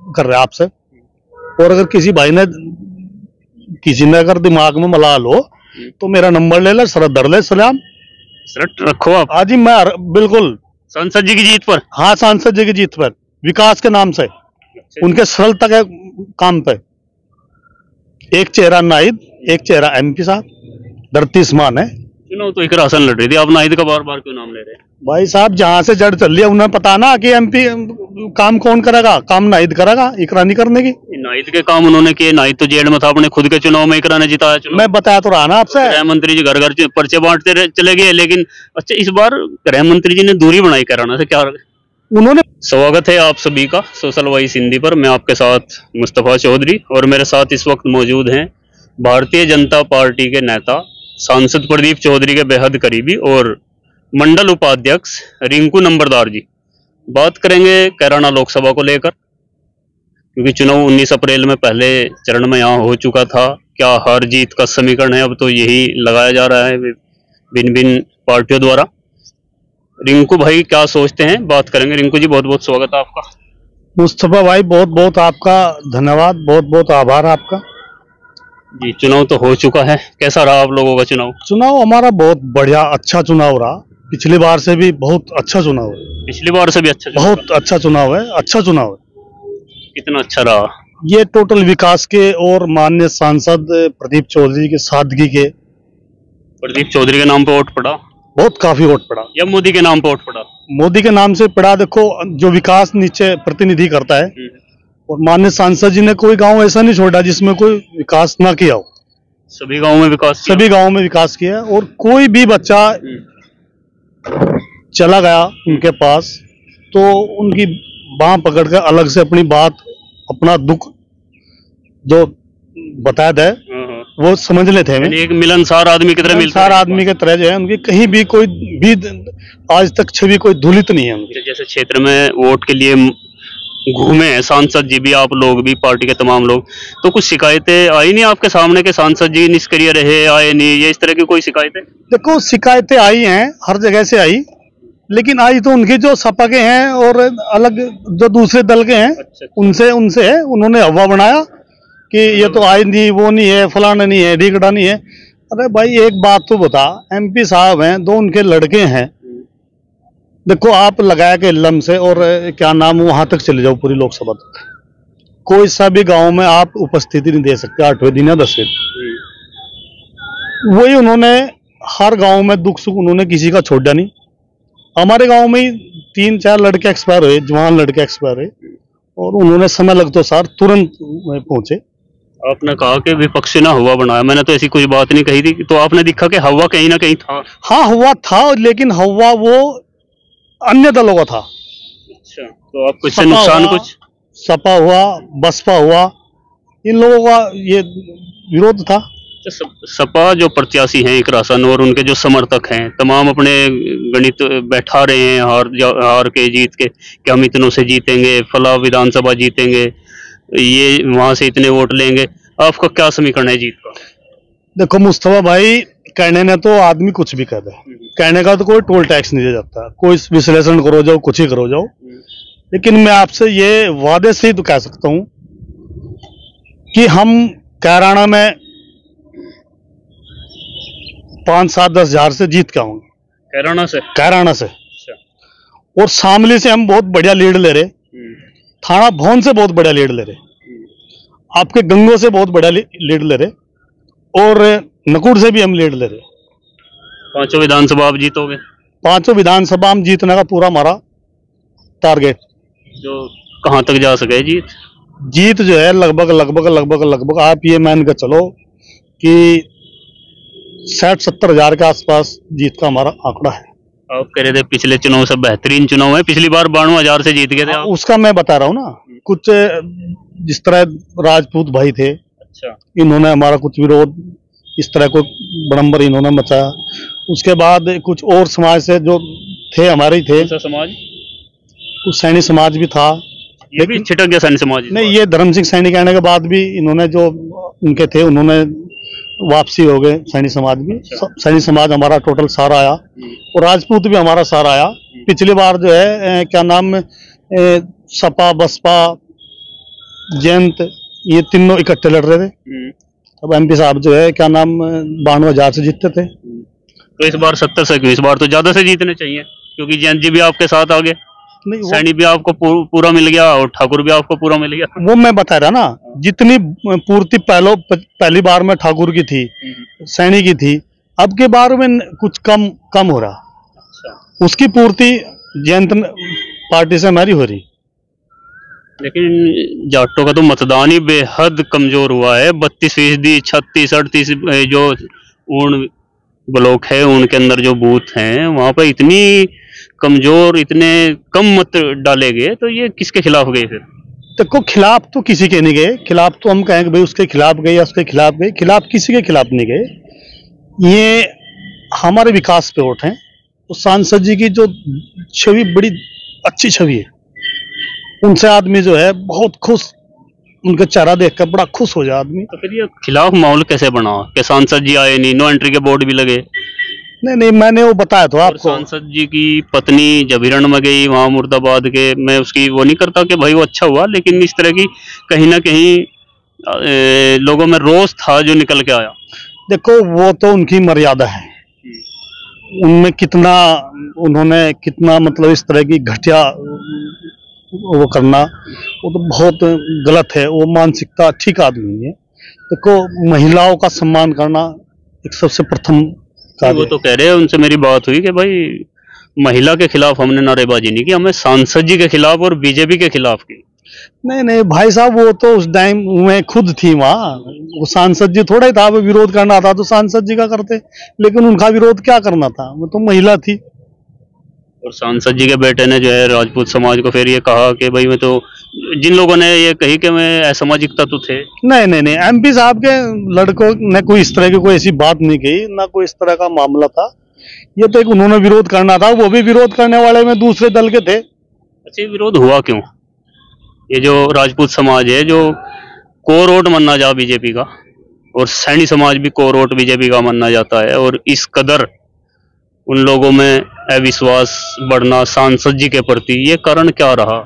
कर रहे हैं आपसे। और अगर किसी भाई ने किसी ने अगर दिमाग में मलाल हो तो मेरा नंबर ले ले, सर दर ले सलाम सर रखो आप। हाँ जी, मैं बिल्कुल सांसद जी की जीत पर। हाँ, सांसद जी की जीत पर, विकास के नाम से, उनके सरलता के काम पे। एक चेहरा नाहिद, एक चेहरा एमपी साहब, धरतीस्मान है। चुनाव तो एक राशन लड़ रही थी, आप नाहिद का बार बार क्यों नाम ले रहे हैं? भाई साहब, जहां से जड़ चल रही है उन्हें पता ना कि एमपी काम कौन करेगा, काम नाहिद करेगा, इकरा नहीं करने की। नाहिद के काम उन्होंने किए, नाहिद तो जेल में था, अपने खुद के चुनाव में इकरा ने जिताया चुनाव। मैं बताया तो रहा ना आपसे। गृह मंत्री जी घर घर पर्चे बांटते चले गए, लेकिन अच्छा इस बार गृह मंत्री जी ने दूरी बनाई कराना से, क्या उन्होंने। स्वागत है आप सभी का सोशल वॉइस हिंदी पर। मैं आपके साथ मुस्तफा चौधरी, और मेरे साथ इस वक्त मौजूद हैं भारतीय जनता पार्टी के नेता सांसद प्रदीप चौधरी के बेहद करीबी और मंडल उपाध्यक्ष रिंकू नंबरदार जी। बात करेंगे कैराना लोकसभा को लेकर, क्योंकि चुनाव 19 अप्रैल में पहले चरण में यहाँ हो चुका था। क्या हार जीत का समीकरण है, अब तो यही लगाया जा रहा है भिन्न भिन्न पार्टियों द्वारा। रिंकू भाई क्या सोचते हैं, बात करेंगे। रिंकू जी बहुत बहुत स्वागत है आपका। मुस्तफा भाई बहुत बहुत आपका धन्यवाद, बहुत बहुत आभार आपका जी। चुनाव तो हो चुका है, कैसा रहा आप लोगों का चुनाव? चुनाव हमारा बहुत बढ़िया अच्छा चुनाव रहा, पिछली बार से भी बहुत अच्छा चुनाव है। पिछली बार से भी अच्छा? बहुत अच्छा चुनाव है, अच्छा चुनाव है। कितना अच्छा रहा? ये टोटल विकास के और माननीय सांसद प्रदीप चौधरी के सादगी के। प्रदीप चौधरी के नाम पे वोट पड़ा? बहुत काफी वोट पड़ा। या मोदी के नाम पे वोट पड़ा? मोदी के नाम से पड़ा। देखो, जो विकास नीचे प्रतिनिधि करता है, और माननीय सांसद जी ने कोई गांव ऐसा नहीं छोड़ा जिसमें कोई विकास ना किया हो। सभी गांवों में विकास किया? सभी गांवों में विकास किया। और कोई भी बच्चा चला गया उनके पास तो उनकी बांह पकड़ कर अलग से अपनी बात, अपना दुख जो बताया था वो समझ लेते हैं। एक मिलनसार आदमी की तरह, मिलनसार आदमी के तरह जो है उनकी कहीं भी कोई भी आज तक छवि कोई धूलित नहीं है उनकी। जैसे क्षेत्र में वोट के लिए घूमे हैं सांसद जी भी, आप लोग भी, पार्टी के तमाम लोग, तो कुछ शिकायतें आई नहीं आपके सामने के सांसद जी निष्क्रिय रहे, आए नहीं, ये इस तरह की कोई शिकायतें? देखो, शिकायतें आई हैं, हर जगह से आई, लेकिन आई तो उनके जो सपा के हैं और अलग जो दूसरे दल के हैं। अच्छा। उनसे है। उन्होंने हवा बनाया कि ये तो आई नहीं, वो नहीं है, फलाना नहीं है, ढीकड़ा नहीं है। अरे भाई, एक बात तो बता, एमपी साहब हैं, दो उनके लड़के हैं। देखो, आप लगाया के लम से और क्या नाम, वहां तक चले जाओ पूरी लोकसभा तक, कोई सा भी गांव में आप उपस्थिति नहीं दे सकते 8वें दिन या 10वें दिन। वही उन्होंने हर गांव में दुख सुख उन्होंने किसी का छोड़ा नहीं। हमारे गांव में ही 3-4 लड़के एक्सपायर हुए, जवान लड़के एक्सपायर हुए, और उन्होंने समय लगते सार तुरंत पहुंचे। आपने कहा कि विपक्षी ना हुआ बनाया, मैंने तो ऐसी कोई बात नहीं कही थी। तो आपने दिखा कि हवा कहीं ना कहीं था। हाँ, हुआ था, लेकिन हवा वो अन्य दलों का था। अच्छा, तो आपको इससे नुकसान कुछ? सपा हुआ, बसपा हुआ, इन लोगों का ये विरोध था। सपा जो प्रत्याशी हैं एक राशन, और उनके जो समर्थक हैं तमाम अपने गणित बैठा रहे हैं, हार के जीत के, कि हम इतनों से जीतेंगे, फला विधानसभा जीतेंगे, ये वहां से इतने वोट लेंगे। आपका क्या समीकरण है जीत का? देखो मुस्तफा भाई, कहने ने तो आदमी कुछ भी कह दे, कहने का तो कोई टोल टैक्स नहीं दिया जाता, कोई विश्लेषण करो जाओ, कुछ ही करो जाओ। लेकिन मैं आपसे ये वादे से ही तो कह सकता हूं कि हम कैराना में 5-7-10 हजार से जीत के आऊंगे। कैराना से। अच्छा। और शामली से हम बहुत बढ़िया लीड ले रहे, थाना भवन से बहुत बढ़िया लीड ले रहे, आपके गंगो से बहुत बढ़िया लीड ले रहे, और नकुड़ से भी हम लीड ले रहे। 5 विधानसभा आप जीतोगे? 5 विधानसभा हम जीतने का पूरा हमारा टारगेट। जो कहां तक जा सके जीत जो है लगभग आप ये मान के चलो कि 60-70 हजार के आसपास जीत का हमारा आंकड़ा है। आप कह रहे थे पिछले चुनाव से बेहतरीन चुनाव है, पिछली बार 92 हजार से जीत गए थे आप। उसका मैं बता रहा हूँ ना, कुछ जिस तरह राजपूत भाई थे। अच्छा। इन्होंने हमारा कुछ विरोध, इस तरह को बड़म्बर इन्होंने मचाया। उसके बाद कुछ और समाज से जो थे हमारे ही थे। समाज? कुछ सैनी समाज भी था, ये भी छिटक गया सैनी समाज? नहीं, ये धर्म सिंह सैनी कहने के बाद भी इन्होंने जो उनके थे उन्होंने वापसी हो गए। सैनी समाज भी। अच्छा। सैनी समाज हमारा टोटल सारा आया, और राजपूत भी हमारा सारा आया। पिछली बार जो है क्या नाम, सपा बसपा जयंत, ये तीनों इकट्ठे लड़ रहे थे। अब MP साहब जो है क्या नाम 92,000 से जीतते थे। तो इस बार 70 से क्यों? इस बार तो ज्यादा से जीतने चाहिए, क्योंकि जयंत जी भी आपके साथ आ गए, नहीं सैनी भी आपको पूरा मिल गया और ठाकुर भी आपको पूरा मिल गया। वो मैं बता रहा ना, जितनी पूर्ति पहली बार में ठाकुर की थी, सैनी की थी, अब के बार में कुछ कम हो रहा। अच्छा। उसकी पूर्ति जयंत पार्टी से हमारी हो रही। लेकिन जाटों का तो मतदान ही बेहद कमजोर हुआ है। 32%, 36, 38 जो ऊर्ण ब्लॉक है उनके अंदर जो बूथ हैं वहां पर इतनी कमजोर, इतने कम मत डाले गए, तो ये किसके खिलाफ गए फिर? देखो, खिलाफ तो किसी के नहीं गए। खिलाफ तो हम कहेंगे भाई उसके खिलाफ गए या उसके खिलाफ गए, खिलाफ किसी के खिलाफ नहीं गए। ये हमारे विकास पे वोट हैं। तो सांसद जी की जो छवि बड़ी अच्छी छवि है, उनसे आदमी जो है बहुत खुश, उनका चेहरा देखकर बड़ा खुश हो जाए आदमी। तो फिर ये खिलाफ माहौल कैसे बना कि सांसद जी आए नहीं, नो एंट्री के बोर्ड भी लगे? नहीं, मैंने वो बताया तो आपको। सांसद जी की पत्नी जब हिरण में गई वहां मुर्दाबाद के, मैं उसकी वो नहीं करता कि भाई वो अच्छा हुआ, लेकिन इस तरह की कहीं ना कहीं लोगों में रोष था जो निकल के आया। देखो, वो तो उनकी मर्यादा है, उनमें कितना उन्होंने कितना मतलब इस तरह की घटिया वो करना, वो तो बहुत गलत है। वो मानसिकता ठीक आदमी नहीं है। देखो, महिलाओं का सम्मान करना एक सबसे प्रथम कार्य। वो तो कह रहे हैं, उनसे मेरी बात हुई कि भाई महिला के खिलाफ हमने नारेबाजी नहीं की, हमें सांसद जी के खिलाफ और बीजेपी के खिलाफ की। नहीं भाई साहब, वो तो उस टाइम में खुद थी वहाँ। वो सांसद जी थोड़ा ही था, वो विरोध करना था तो सांसद जी का करते, लेकिन उनका विरोध क्या करना था, वो तो महिला थी। और सांसद जी के बेटे ने जो है राजपूत समाज को फिर ये कहा कि भाई मैं तो, जिन लोगों ने ये कही कि मैं असामाजिक तत्व थे। नहीं, MP साहब के लड़कों ने कोई इस तरह की कोई ऐसी बात नहीं कही, ना कोई इस तरह का मामला था। ये तो एक उन्होंने विरोध करना था, वो भी विरोध करने वाले में दूसरे दल के थे। अच्छा, विरोध हुआ क्यों? ये जो राजपूत समाज है जो कोर वोट माना जा बीजेपी का, और सैनी समाज भी कोर वोट बीजेपी का माना जाता है, और इस कदर उन लोगों में अविश्वास बढ़ना सांसद जी के प्रति, ये कारण क्या रहा?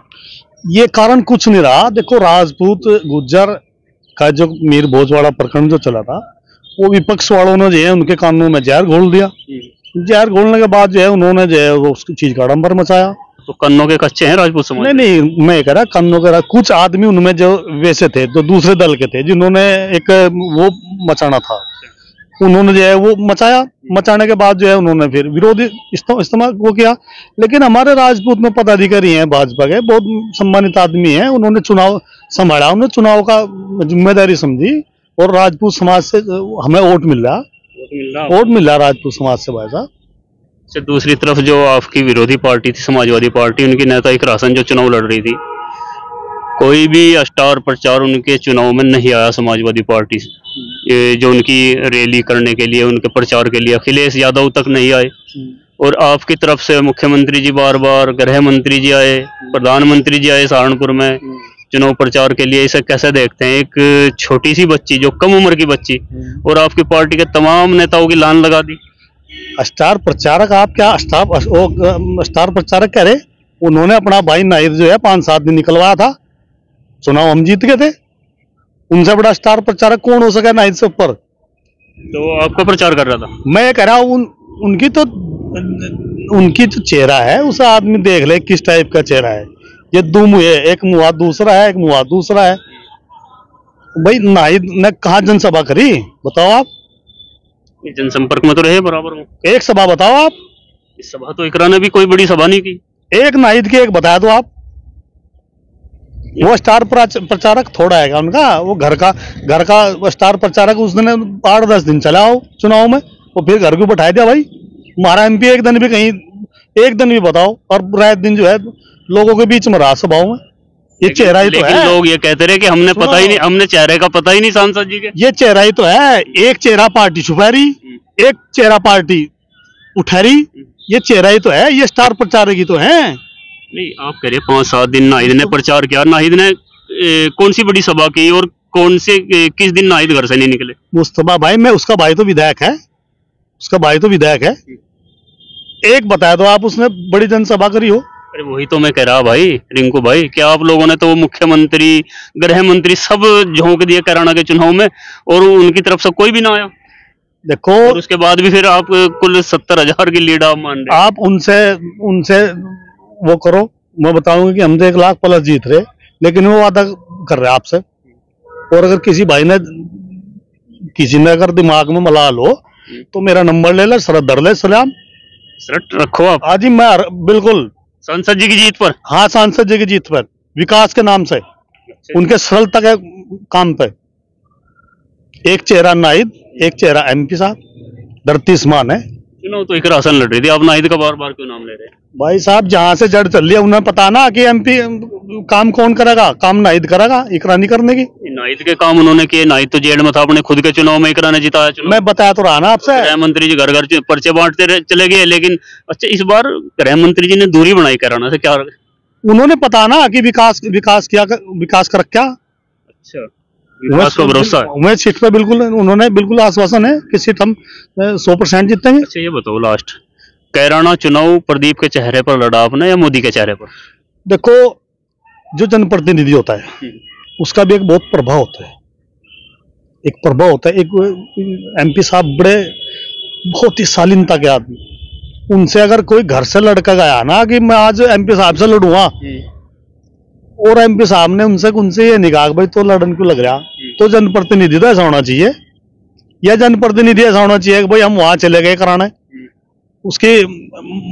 ये कारण कुछ नहीं रहा। देखो, राजपूत गुज्जर का जो मीर भोजवाड़ा प्रखंड जो चला था, वो विपक्ष वालों ने जो है उनके कानून में जहर घोल दिया। जहर घोलने के बाद जो है उन्होंने जो है वो उसकी चीज का आडंबर मचाया। तो कन्नों के कच्चे हैं राजपूत समाज? नहीं, मैं कह रहा कन्नों के कुछ आदमी उनमें जो वैसे थे, जो दूसरे दल के थे, जिन्होंने एक वो मचाना था, उन्होंने जो है वो मचाया। मचाने के बाद जो है उन्होंने फिर विरोधी इस्तेमाल वो किया। लेकिन हमारे राजपूत में पदाधिकारी हैं भाजपा के, बहुत सम्मानित आदमी हैं, उन्होंने चुनाव संभाला, उन्होंने चुनाव का जिम्मेदारी समझी, और राजपूत समाज से हमें वोट मिल रहा राजपूत समाज से भाई साहब। दूसरी तरफ जो आपकी विरोधी पार्टी थी समाजवादी पार्टी, उनकी नेता एक रासन जो चुनाव लड़ रही थी, कोई भी स्टार प्रचार उनके चुनाव में नहीं आया समाजवादी पार्टी से। ये जो उनकी रैली करने के लिए, उनके प्रचार के लिए अखिलेश यादव तक नहीं आए, और आपकी तरफ से मुख्यमंत्री जी बार बार, गृह मंत्री जी आए, प्रधानमंत्री जी आए सहारनपुर में चुनाव प्रचार के लिए। इसे कैसे देखते हैं? एक छोटी सी बच्ची, जो कम उम्र की बच्ची, और आपकी पार्टी के तमाम नेताओं की लान लगा दी। स्टार प्रचारक? आप क्या स्टार प्रचारक कह रहे? उन्होंने अपना भाई नाहिद जो है 5-7 दिन निकलवाया था, चुनाव हम जीत गए थे। उनसे बड़ा स्टार प्रचारक कौन हो सका नाहिद से ऊपर? तो आपको प्रचार कर रहा था? मैं कह रहा हूँ उनकी जो चेहरा है उसे आदमी देख ले किस टाइप का चेहरा है। ये दो मुँह है, एक मुँह दूसरा है, एक मुँह दूसरा है। भाई नाहिद ने कहाँ जनसभा करी बताओ आप? जनसंपर्क में तो रहे बराबर में। एक सभा बताओ आप? इस सभा तो इकरा ने भी कोई बड़ी सभा नहीं की। एक नाहिद की एक बता दो आप। वो स्टार प्रचारक थोड़ा है उनका, वो घर का स्टार प्रचारक। उस दिन 8-10 दिन चला हो चुनाव में, वो फिर घर को बैठा दिया। भाई हमारा MP एक दिन भी कहीं, एक दिन भी बताओ, और रात दिन जो है लोगों के बीच में रहा सभाओं में। ये चेहरा ही तो है। लोग ये कहते रहे कि हमने पता ही नहीं, हमने चेहरे का पता ही नहीं सांसद जी के। ये चेहरा ही तो है। एक चेहरा पार्टी छुपा रही, एक चेहरा पार्टी उठा रही। ये चेहरा ही तो है, ये स्टार प्रचारक ही तो है। नहीं, आप कह रहे 5-7 दिन नाहिद ने प्रचार किया। नाहिद ने कौन सी बड़ी सभा की, और कौन से किस दिन नाहिद घर से नहीं निकले? मुस्तफा भाई, मैं उसका भाई तो विधायक है, उसका भाई तो विधायक है। एक बता दो आप, उसने बड़ी जनसभा करी हो? अरे वही तो मैं कह रहा भाई रिंकू भाई, क्या आप लोगों ने तो मुख्यमंत्री, गृह मंत्री सब झोंक दिए कैराना के चुनाव में, और उनकी तरफ से कोई भी ना आया। देखो, और उसके बाद भी फिर आप कुल 70,000 की लीड आप मान रहे। आप उनसे उनसे वो करो, मैं बताऊंगा कि हम तो 1 लाख प्लस जीत रहे, लेकिन वो वादा कर रहे हैं आपसे। और अगर किसी भाई ने, किसी ने अगर दिमाग में मलाल हो तो मेरा नंबर ले ले, शरत धर ले, सलाम शरत रखो आप। आज ही मैं बिल्कुल सांसद जी की जीत पर। हाँ, सांसद जी की जीत पर, विकास के नाम से, उनके सरलता के काम पे। एक चेहरा नाहिद, एक चेहरा एमपी साहब, धरती समान है। चुनाव तो एक राशन लड़ रही थी, आप नाहिद का बार बार क्यों नाम ले रहे हैं? भाई साहब, जहां से जड़ चल रही है उन्हें पता ना कि एमपी काम कौन करेगा, काम नाहिद करेगा, इकरा नहीं करने की। नाहिद के काम उन्होंने किए, नाहिद तो जेल में था, अपने खुद के चुनाव में इकरा ने जिताया चुनाव। मैं बताया तो रहा ना आपसे, गृह मंत्री जी घर घर पर्चे बांटते चले गए, लेकिन अच्छा इस बार गृह मंत्री जी ने दूरी बनाई कैराना से, क्या? उन्होंने पता ना कि विकास विकास किया, विकास कर क्या। अच्छा, विकास का भरोसा है। मैं सीट पे बिल्कुल, उन्होंने बिल्कुल आश्वासन है कि सीट हम 100% जीतेंगे। अच्छा ये बताओ, लास्ट कैराना चुनाव प्रदीप के चेहरे पर लड़ा आपने या मोदी के चेहरे पर? देखो, जो जनप्रतिनिधि होता है उसका भी एक बहुत प्रभाव होता है, एक प्रभाव होता है। एक एमपी साहब बड़े बहुत ही शालीनता के आदमी, उनसे अगर कोई घर से लड़का गया ना कि मैं आज एमपी साहब से लड़ूंगा, और एमपी साहब ने उनसे ये निकाह भाई तो लड़न क्यों लग रहा, तो जनप्रतिनिधि तो ऐसा होना चाहिए, या जनप्रतिनिधि ऐसा होना चाहिए कि भाई हम वहां चले गए कराने। उसकी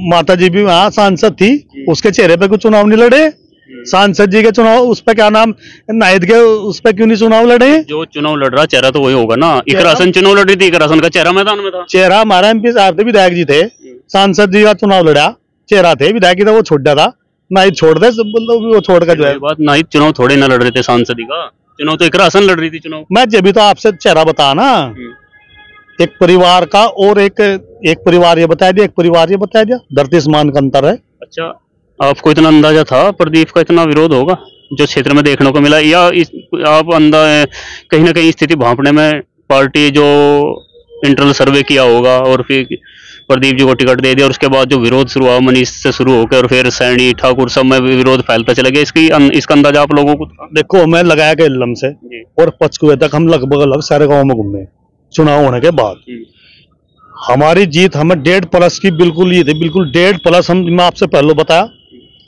माता जी भी वहां सांसद थी, उसके चेहरे पे कुछ चुनाव नहीं लड़े। सांसद जी के चुनाव, उस पे क्या नाम, नाहिद के, उस पे क्यों नहीं चुनाव लड़े? जो चुनाव लड़ रहा चेहरा तो वही होगा ना। इकरासन चुनाव लड़ रही थी, इकरासन का चेहरा मैदान में था। चेहरा हमारा एमपी साहब थे, विधायक जी थे, सांसद जी का चुनाव लड़ा, चेहरा थे, विधायक जी था, वो छोड़ दिया था। नाहिद छोड़ दे, वो छोड़ कर जो है बात, नाहिद चुनाव थोड़े ना लड़ रहे थे, सांसद का चुनाव तो इकरासन लड़ रही थी चुनाव। मैं जब भी तो आपसे चेहरा बता ना, एक परिवार का और एक परिवार ये बता दिया, एक परिवार ये बता दिया, धरती समान का अंतर है। अच्छा, आपको इतना अंदाजा था प्रदीप का इतना विरोध होगा जो क्षेत्र में देखने को मिला, या आप कहीं ना कहीं स्थिति भांपने में पार्टी जो इंटरनल सर्वे किया होगा और फिर प्रदीप जी को टिकट दे दिया, और उसके बाद जो विरोध शुरू हुआ मनीष से शुरू होकर और फिर सैनी ठाकुर सब में विरोध फैलता चला गया, इसका अंदाजा आप लोगों को था? देखो, मैं लगाया गया इल्लम से और पचकुए तक हम लगभग सारे गाँव में घूमे चुनाव होने के बाद। हमारी जीत हमें 1.5+ की बिल्कुल ये थी, बिल्कुल 1.5+। मैं आपसे पहले बताया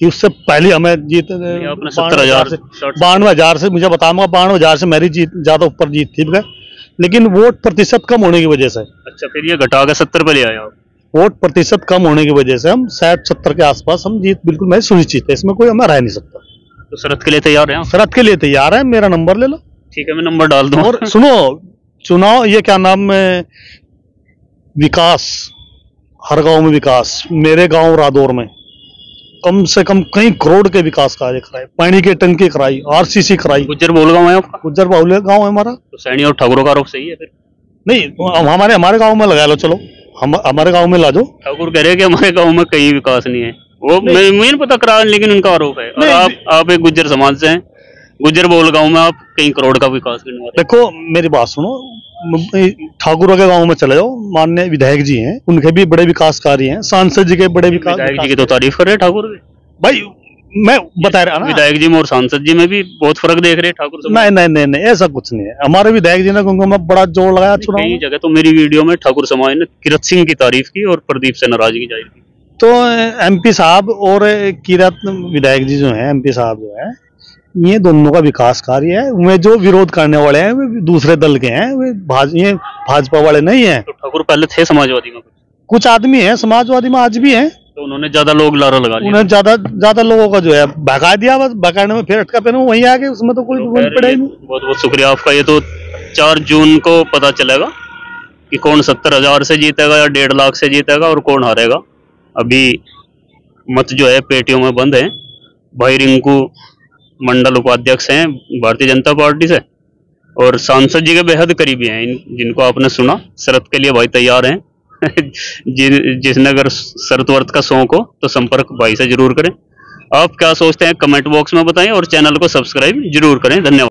कि उससे पहले हमें जीत 92,000 से, मुझे बताऊंगा 92,000 से मेरी जीत ज्यादा ऊपर जीत थी, लेकिन वोट प्रतिशत कम होने की वजह से। अच्छा, फिर ये घटा के 70 पे ले आया आप? वोट प्रतिशत कम होने की वजह से हम 60-70 के आसपास हम जीत बिल्कुल मैं सुनिश्चित है, इसमें कोई हमें रह नहीं सकता। तो शरत के लिए तैयार है? शरत के लिए तैयार है, मेरा नंबर ले लो। ठीक है, मैं नंबर डाल दूं। और सुनो, चुनाव ये क्या नाम है, विकास, हर गांव में विकास। मेरे गांव रादौर में कम से कम कई करोड़ के विकास कार्य कराए, पानी की टंकी कराई, आरसीसी कराई। गुज्जर बोल गांव है आपका? गुज्जर बाहुल्य गांव है हमारा। तो सैनी और ठाकुरों का आरोप सही है फिर? नहीं, हमारे गांव में लगा लो, चलो हमारे गांव में ला दो। ठाकुर कह रहे कि हमारे गांव में कहीं विकास नहीं है, वो मुझे पता करा, लेकिन उनका आरोप है। और आप एक गुज्जर समाज से हैं, गुज्जर बोल गांव में आप कई करोड़ का विकास करने वाले। देखो मेरी बात सुनो, ठाकुरों के गांव में चले जाओ, माननीय विधायक जी हैं, उनके भी बड़े विकास कार्य हैं, सांसद जी के बड़े विकास। विधायक जी की तो तारीफ कर रहे हैं ठाकुर की भाई, मैं बता रहा ना, विधायक जी में और सांसद जी में भी बहुत फर्क देख रहे हैं ठाकुर से। नहीं, ऐसा कुछ नहीं है। हमारे विधायक जी ने क्योंकि मैं बड़ा जोर लगाया चुनाव कई जगह तो मेरी वीडियो में ठाकुर समाज ने किरत सिंह की तारीफ की और प्रदीप से नाराजगी जाहिर की। तो एमपी साहब और किरत विधायक जी जो है, एमपी साहब जो है, ये दोनों का विकास कार्य है। उनमें जो विरोध करने वाले हैं वे दूसरे दल के हैं, वे भाजपा वाले नहीं है। तो ठाकुर पहले थे समाजवादी में? कुछ आदमी है समाजवादी में आज भी है, तो उन्होंने ज्यादा लोग लारा लगा लिया, उन्होंने ज्यादा लोगों का जो है भगा दिया, बस भगाने में फिर अटका पे वहीं आ गए, उसमें तो कोई पड़े नहीं। बहुत बहुत शुक्रिया आपका। ये तो 4 जून को पता चलेगा कि कौन 70,000 से जीतेगा या 1.5 लाख से जीतेगा और कौन हारेगा। अभी मत जो है पेटियों में बंद है। भाई रिंकू मंडल उपाध्यक्ष हैं भारतीय जनता पार्टी से और सांसद जी के बेहद करीबी हैं, जिनको आपने सुना। शरत के लिए भाई तैयार हैं। जिसने अगर शरत वर्त का शौक हो तो संपर्क भाई से जरूर करें। आप क्या सोचते हैं कमेंट बॉक्स में बताएं और चैनल को सब्सक्राइब जरूर करें। धन्यवाद।